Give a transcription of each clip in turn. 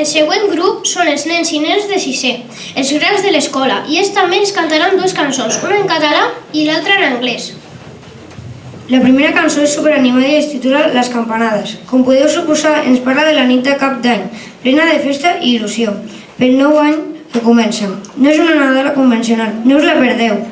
El següent grup són els nens i nenes de sisè, els grecs de l'escola, i ells també ens cantaran dues cançons, una en català i l'altra en anglès. La primera cançó és superanimada i es titula Les campanades. Com podeu suposar, ens parla de la nit de cap d'any, plena de festa i il·lusió, pel nou any que comença. No és una Nadala convencional, no us la perdeu.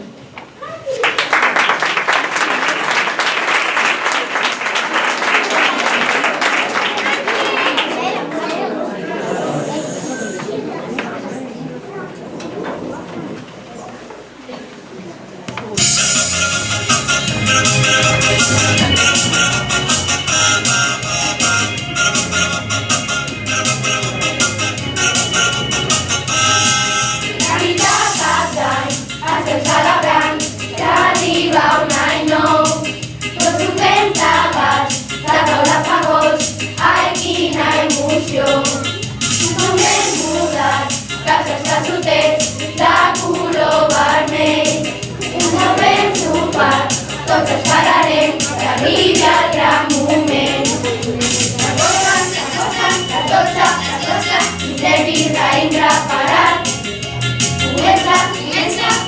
Tots esperarem que arribi el gran moment. La cosa, i Levi Raindra parat. Comença,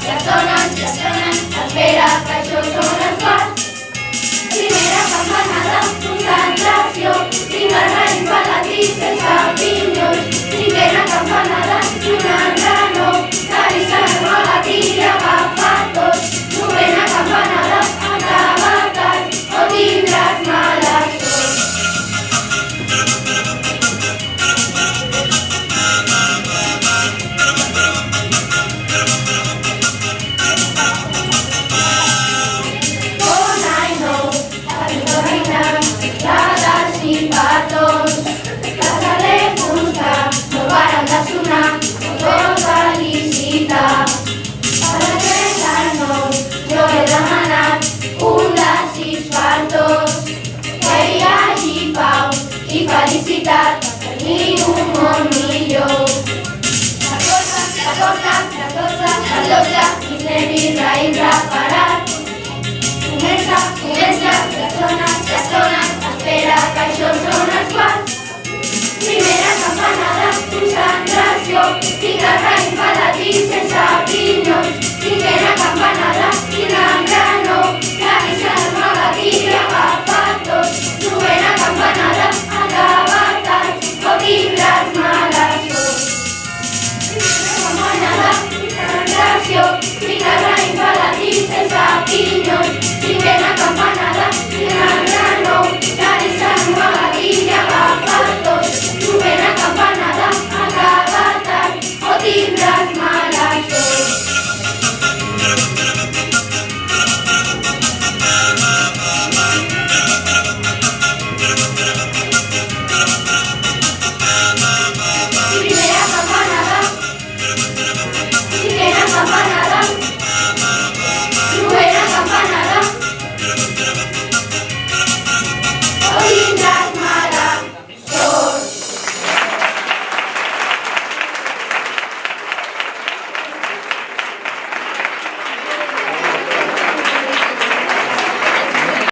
ja sonen, espera que això són els quarts. Primera campanada, concentració, primer raïm palatí sense pinyons. Cinquena campanada, i un altre no, carissa no la tira, agafa tot. Novena campanada, o tindràs mala sort. Bon any nou, a reinar, dades i petons, les telèfons que no paren de sonar, us felicitar. Per aquest any nou, jo he demanat un de 6 per tots, que hi hagi pau i felicitat per tenir un món millor. La cosa, i Levi Raindra parat.